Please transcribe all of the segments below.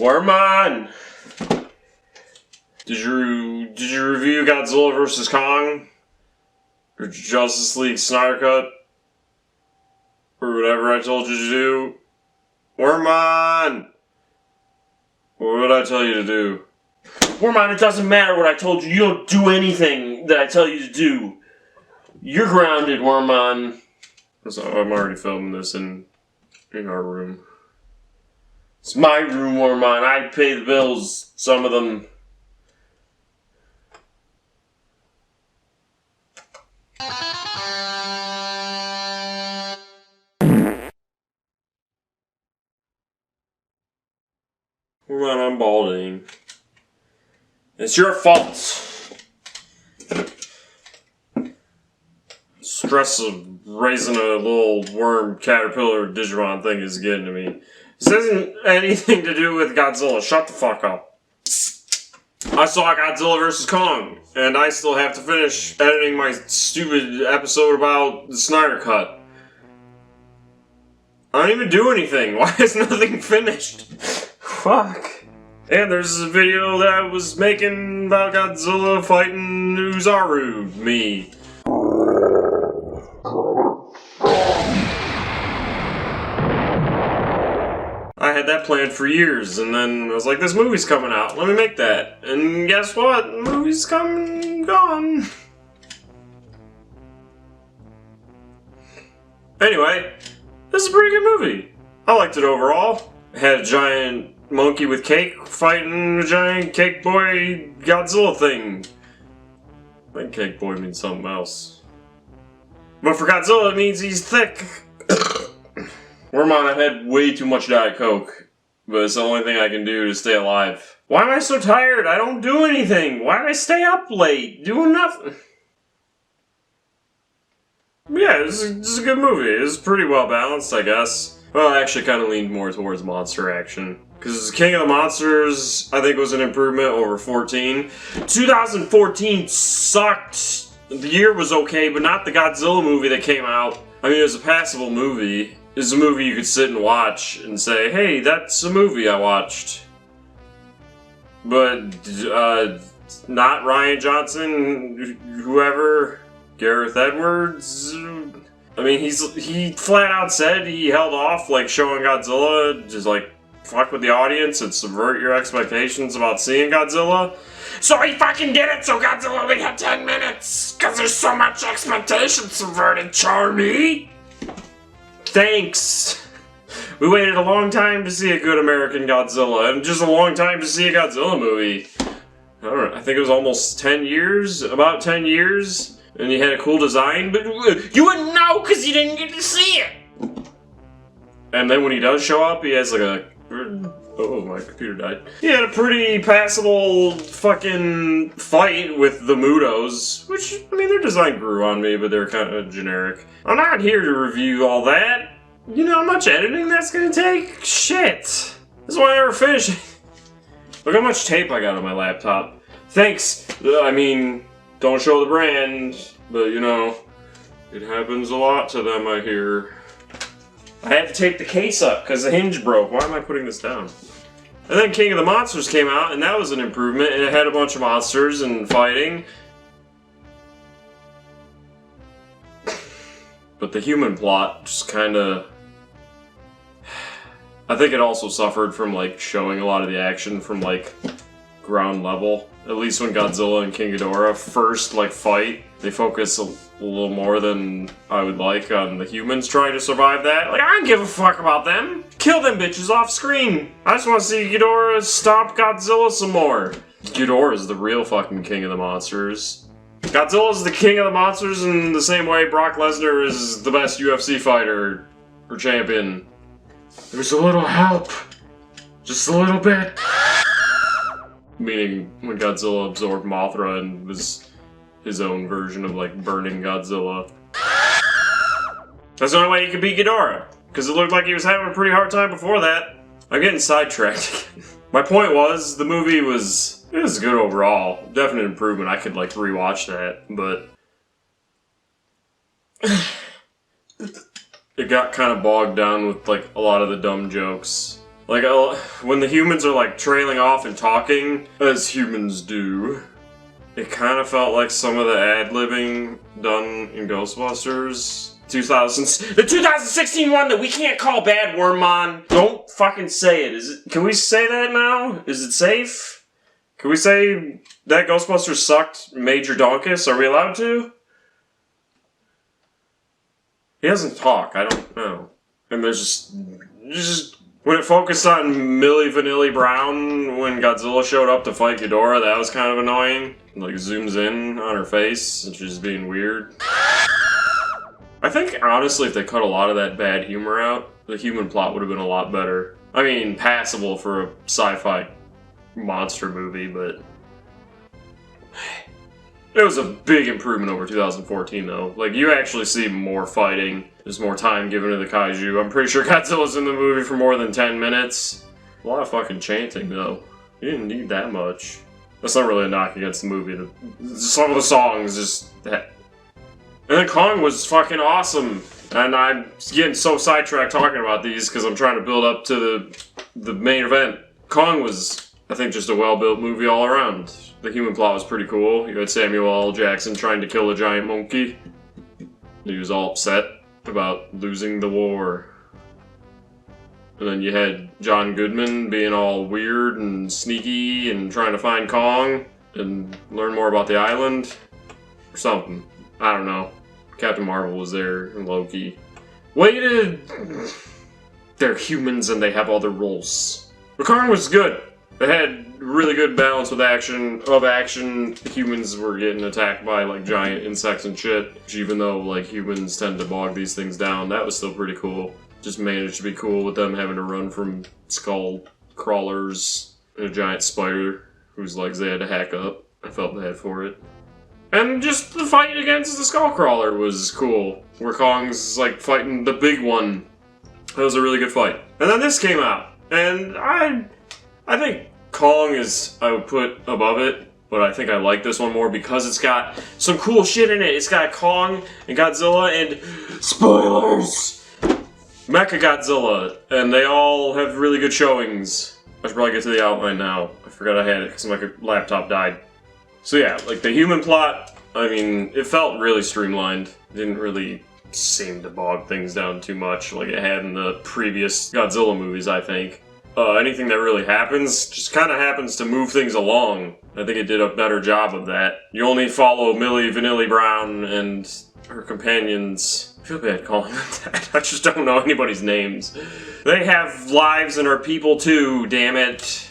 Wormon! Did you review Godzilla vs. Kong? Or Justice League Snyder Cut? Or whatever I told you to do? Wormon! What did I tell you to do? Wormon, it doesn't matter what I told you. You don't do anything that I tell you to do. You're grounded, Wormon. So I'm already filming this in our room. It's my room, Wormon. I pay the bills. Some of them. Wormon, I'm balding. It's your fault. Stress of raising a little worm caterpillar Digimon thing is getting to me. This isn't anything to do with Godzilla. Shut the fuck up. I saw Godzilla vs. Kong, and I still have to finish editing my stupid episode about the Snyder Cut. I don't even do anything. Why is nothing finished? Fuck. And there's a video that I was making about Godzilla fighting Uzaru, me. I had that planned for years, and then I was like, this movie's coming out, let me make that. And guess what? The movie's gone. Anyway, this is a pretty good movie. I liked it overall. It had a giant monkey with cake fighting a giant cake boy Godzilla thing. I think cake boy means something else. But for Godzilla, it means he's thick. Wormon, I've had way too much Diet Coke, but it's the only thing I can do to stay alive. Why am I so tired? I don't do anything. Why do I stay up late? Doing nothing. Yeah, this is a good movie. It was pretty well balanced, I guess. Well, I actually kind of leaned more towards monster action. Because King of the Monsters, I think, was an improvement over 14. 2014 sucked. The year was okay, but not the Godzilla movie that came out. I mean, it was a passable movie. It was a movie you could sit and watch and say, hey, that's a movie I watched. But, not Rian Johnson, whoever, Gareth Edwards. I mean, he flat out said he held off, like, showing Godzilla, just like, fuck with the audience and subvert your expectations about seeing Godzilla. So he fucking did it, so Godzilla only had 10 minutes! Cause there's so much expectation subverted, Charlie! Thanks! We waited a long time to see a good American Godzilla, and just a long time to see a Godzilla movie. I don't know, I think it was almost 10 years? About 10 years? And he had a cool design, but you wouldn't know cause you didn't get to see it! And then when he does show up, he has like a... Oh, my computer died. He had a pretty passable fucking fight with the Mutos, which, I mean, their design grew on me, but they're kind of generic. I'm not here to review all that. You know how much editing that's gonna take? Shit. This is why I never finish it. Look how much tape I got on my laptop. Thanks. I mean, don't show the brand, but you know, it happens a lot to them, I hear. I had to tape the case up because the hinge broke. Why am I putting this down? And then King of the Monsters came out, and that was an improvement, and it had a bunch of monsters and fighting. But the human plot just kinda... I think it also suffered from, like, showing a lot of the action from, like, ground level. At least when Godzilla and King Ghidorah first, like, fight, they focus a little more than I would like on the humans trying to survive that. Like, I don't give a fuck about them. Kill them bitches off screen. I just want to see Ghidorah stomp Godzilla some more. Ghidorah is the real fucking king of the monsters. Godzilla is the king of the monsters in the same way Brock Lesnar is the best UFC fighter or champion. There's a little help. Just a little bit. Meaning when Godzilla absorbed Mothra and was his own version of, like, burning Godzilla. That's the only way he could beat Ghidorah, because it looked like he was having a pretty hard time before that. I'm getting sidetracked. My point was, the movie was good overall. Definite improvement. I could, like, rewatch that, but... it got kind of bogged down with, like, a lot of the dumb jokes. Like, when the humans are, like, trailing off and talking, as humans do, it kind of felt like some of the ad-libbing done in Ghostbusters. The 2016 one that we can't call bad, Wormmon. Don't fucking say it. Can we say that now? Is it safe? Can we say that Ghostbusters sucked Major Donkus? Are we allowed to? He doesn't talk, I don't know. And there's just when it focused on Millie Vanilli Brown when Godzilla showed up to fight Ghidorah, that was kind of annoying. Like, zooms in on her face, and she's just being weird. I think, honestly, if they cut a lot of that bad humor out, the human plot would have been a lot better. I mean, passable for a sci-fi monster movie, but... It was a big improvement over 2014, though. Like, you actually see more fighting. There's more time given to the kaiju. I'm pretty sure Godzilla's in the movie for more than 10 minutes. A lot of fucking chanting, though. You didn't need that much. That's not really a knock against the movie. Some of the songs just... And then Kong was fucking awesome. And I'm getting so sidetracked talking about these because I'm trying to build up to the main event. Kong was, I think, just a well-built movie all around. The human plot was pretty cool. You had Samuel L. Jackson trying to kill a giant monkey. He was all upset about losing the war. And then you had John Goodman being all weird and sneaky and trying to find Kong and learn more about the island. Or something. I don't know. Captain Marvel was there and Loki. They're humans and they have other roles. But Kong was good. They had really good balance with action. Humans were getting attacked by like giant insects and shit. Which, even though like humans tend to bog these things down, that was still pretty cool. Just managed to be cool with them having to run from skull crawlers and a giant spider whose legs they had to hack up. I felt bad for it. And just the fight against the Skullcrawler was cool, where Kong's like fighting the big one. That was a really good fight. And then this came out, and I think Kong is, I would put above it, but I think I like this one more because it's got some cool shit in it. It's got Kong and Godzilla and, spoilers, Mechagodzilla, and they all have really good showings. I should probably get to the outline now. I forgot I had it because my laptop died. So yeah, like the human plot, I mean, it felt really streamlined. It didn't really seem to bog things down too much like it had in the previous Godzilla movies, I think. Anything that really happens just kind of happens to move things along. I think it did a better job of that. You only follow Millie Vanilli Brown and her companions. I feel bad calling them that. I just don't know anybody's names. They have lives and are people too, damn it.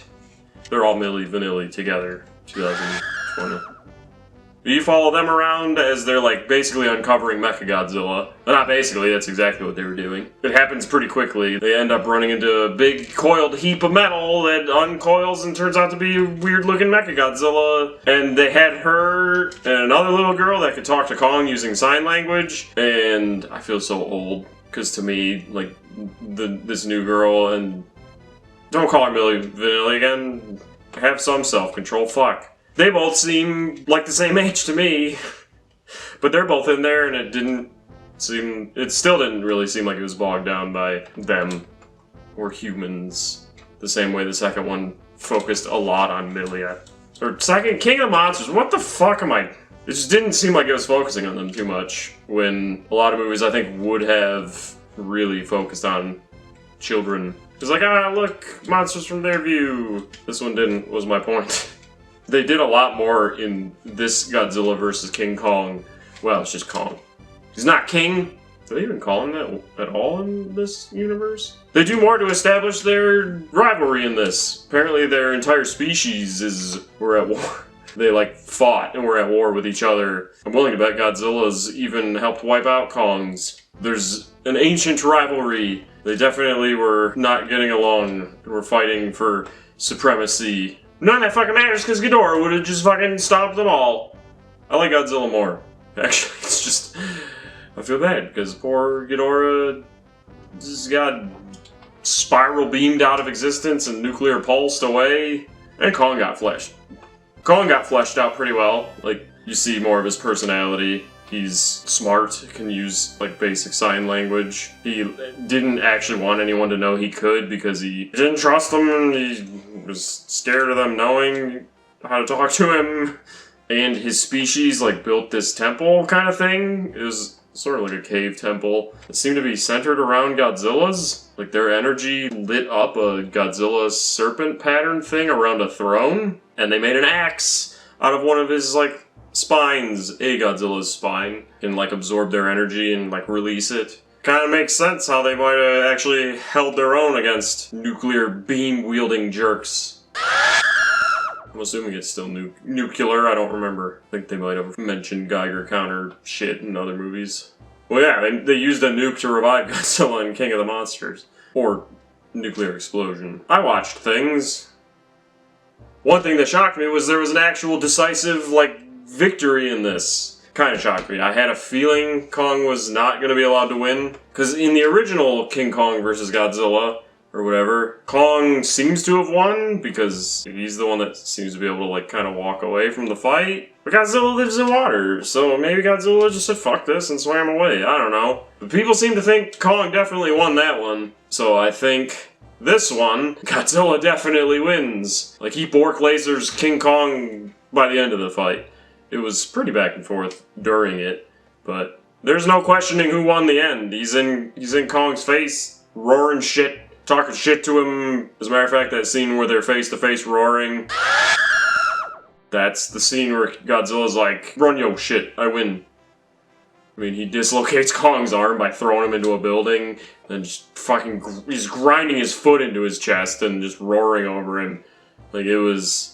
They're all Millie Vanilli together. 2020. You follow them around as they're like basically uncovering Mechagodzilla. Well, not basically, that's exactly what they were doing. It happens pretty quickly. They end up running into a big coiled heap of metal that uncoils and turns out to be a weird looking Mechagodzilla. And they had her and another little girl that could talk to Kong using sign language. And I feel so old, because to me, like, this new girl, and don't call her Millie Vanilli again, have some self-control, fuck. They both seem like the same age to me, but they're both in there, and it still didn't really seem like it was bogged down by them or humans, the same way the second one focused a lot on Millie. Or second, King of the Monsters, what the fuck am I? It just didn't seem like it was focusing on them too much, when a lot of movies I think would have really focused on children. It's like, look, monsters from their view. This one didn't, was my point. They did a lot more in this Godzilla vs. King Kong. Well, it's just Kong. He's not king. Do they even call him that at all in this universe? They do more to establish their rivalry in this. Apparently their entire species were at war. They like fought and were at war with each other. I'm willing to bet Godzilla's even helped wipe out Kong's. There's an ancient rivalry. They definitely were not getting along. They were fighting for supremacy. None of that fucking matters because Ghidorah would have just fucking stopped them all. I like Godzilla more. Actually, it's just... I feel bad because poor Ghidorah just got spiral beamed out of existence and nuclear pulsed away. And Kong got fleshed. Kong got fleshed out pretty well. Like, you see more of his personality. He's smart, can use like basic sign language. He didn't actually want anyone to know he could because he didn't trust them and he was scared of them knowing how to talk to him. And his species like built this temple kind of thing. It was sort of like a cave temple. It seemed to be centered around Godzilla's. Like their energy lit up a Godzilla serpent pattern thing around a throne. And they made an axe out of one of his like spines, a Godzilla's spine, and like absorb their energy and like release it. Kind of makes sense how they might have actually held their own against nuclear beam-wielding jerks. I'm assuming it's still nuclear, I don't remember. I think they might have mentioned Geiger counter shit in other movies. Well yeah, they used a nuke to revive Godzilla in King of the Monsters. Or nuclear explosion. I watched things. One thing that shocked me was there was an actual decisive, like, victory in this. Kind of shocked me. I had a feeling Kong was not going to be allowed to win. Because in the original King Kong vs. Godzilla, or whatever, Kong seems to have won because he's the one that seems to be able to like kind of walk away from the fight. But Godzilla lives in water, so maybe Godzilla just said fuck this and swam away, I don't know. But people seem to think Kong definitely won that one, so I think this one, Godzilla definitely wins. Like he Bork lasers King Kong by the end of the fight. It was pretty back and forth during it, but there's no questioning who won the end. He's in Kong's face, roaring shit. Talking shit to him. As a matter of fact, that scene where they're face-to-face roaring. That's the scene where Godzilla's like, run yo shit, I win. I mean, he dislocates Kong's arm by throwing him into a building, and just fucking, he's grinding his foot into his chest and just roaring over him. Like, it was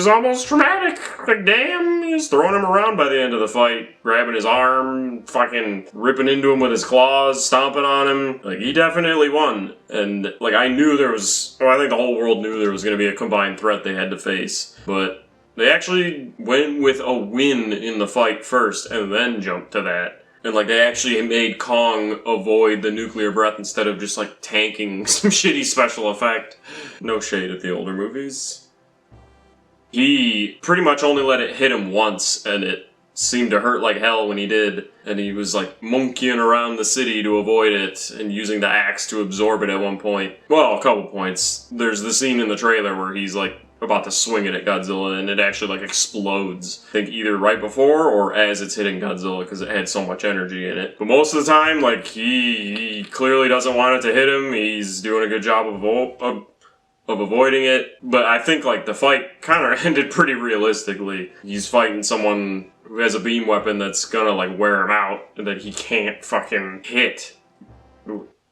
almost traumatic. Like, damn, he was throwing him around by the end of the fight, grabbing his arm, fucking ripping into him with his claws, stomping on him. Like, he definitely won. And, like, I knew there was, well, I think the whole world knew there was going to be a combined threat they had to face. But they actually went with a win in the fight first, and then jumped to that. And, like, they actually made Kong avoid the nuclear breath instead of just, like, tanking some shitty special effect. No shade at the older movies. He pretty much only let it hit him once, and it seemed to hurt like hell when he did. And he was like monkeying around the city to avoid it, and using the axe to absorb it at one point. Well, a couple points. There's the scene in the trailer where he's like about to swing it at Godzilla, and it actually like explodes. I think either right before or as it's hitting Godzilla, because it had so much energy in it. But most of the time, like, he clearly doesn't want it to hit him. He's doing a good job of avoiding it, but I think like the fight kind of ended pretty realistically. He's fighting someone who has a beam weapon that's gonna like wear him out, and that he can't fucking hit.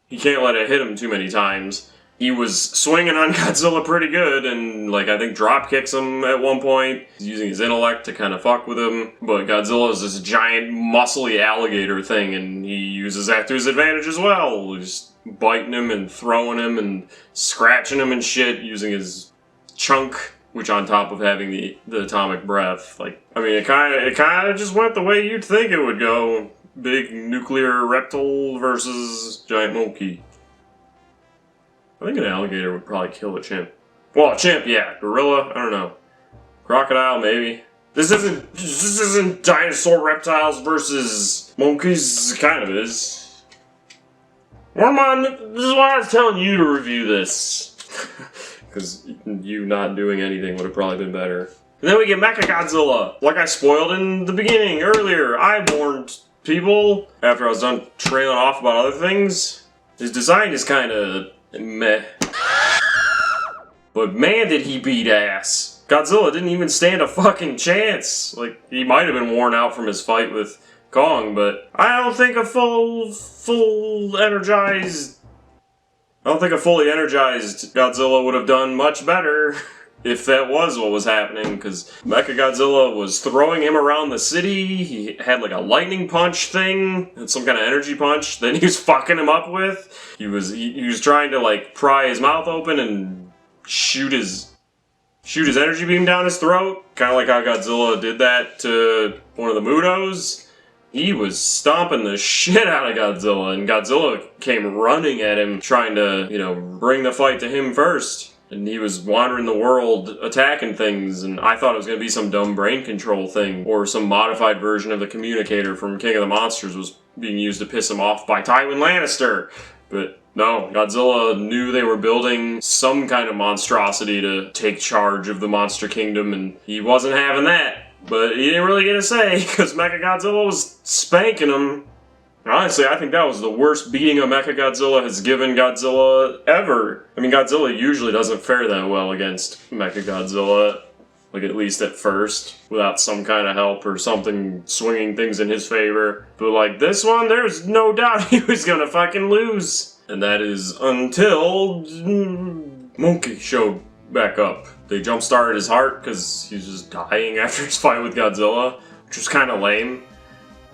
He can't let it hit him too many times. He was swinging on Godzilla pretty good, and like I think drop kicks him at one point. He's using his intellect to kind of fuck with him, but Godzilla is this giant muscly alligator thing, and he uses that to his advantage as well. Just biting him and throwing him and scratching him and shit, using his chunk, which on top of having the atomic breath. Like, I mean, it kind of just went the way you'd think it would go. Big nuclear reptile versus giant monkey. I think an alligator would probably kill a chimp. Well, a chimp, yeah. Gorilla, I don't know. Crocodile, maybe. This isn't dinosaur reptiles versus monkeys. It kind of is. Wormon, this is why I was telling you to review this. Because you not doing anything would have probably been better. And then we get Mechagodzilla. Like I spoiled in the beginning, earlier, I warned people, after I was done trailing off about other things, his design is kind of meh. But man, did he beat ass. Godzilla didn't even stand a fucking chance. Like, he might have been worn out from his fight with Kong, but I don't think a fully energized Godzilla would have done much better if that was what was happening, because Mechagodzilla was throwing him around the city. He had like a lightning punch thing, and some kind of energy punch that he was fucking him up with. He was trying to like pry his mouth open and shoot his energy beam down his throat, kind of like how Godzilla did that to one of the Mutos. He was stomping the shit out of Godzilla, and Godzilla came running at him, trying to, bring the fight to him first. And he was wandering the world attacking things, and I thought it was going to be some dumb brain control thing, or some modified version of the communicator from King of the Monsters was being used to piss him off by Tywin Lannister. But no, Godzilla knew they were building some kind of monstrosity to take charge of the monster kingdom, and he wasn't having that. But he didn't really get a say, because Mechagodzilla was spanking him. Honestly, I think that was the worst beating a Mechagodzilla has given Godzilla ever. I mean, Godzilla usually doesn't fare that well against Mechagodzilla, like at least at first, without some kind of help or something swinging things in his favor. But like this one, there's no doubt he was gonna fucking lose. And that is until Monkey showed back up. They jump-started his heart because he was just dying after his fight with Godzilla, which was kind of lame.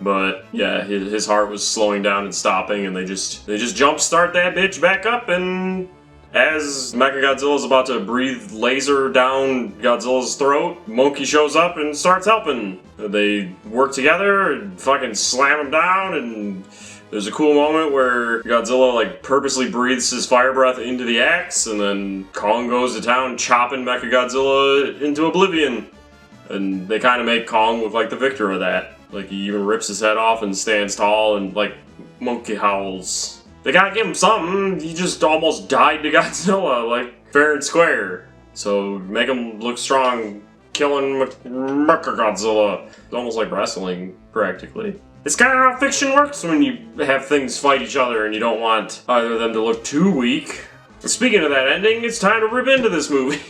But yeah, his heart was slowing down and stopping, and they just jump-start that bitch back up, and as Mechagodzilla's about to breathe laser down Godzilla's throat, Monkey shows up and starts helping. They work together and fucking slam him down, and there's a cool moment where Godzilla like purposely breathes his fire breath into the axe, and then Kong goes to town chopping Mechagodzilla into oblivion. And they kind of make Kong look like the victor of that. Like, he even rips his head off and stands tall and, like, Monkey howls. They gotta give him something. He just almost died to Godzilla, like, fair and square. So, make him look strong, killing Mechagodzilla. It's almost like wrestling, practically. It's kind of how fiction works when you have things fight each other and you don't want either of them to look too weak. Speaking of that ending, it's time to rip into this movie.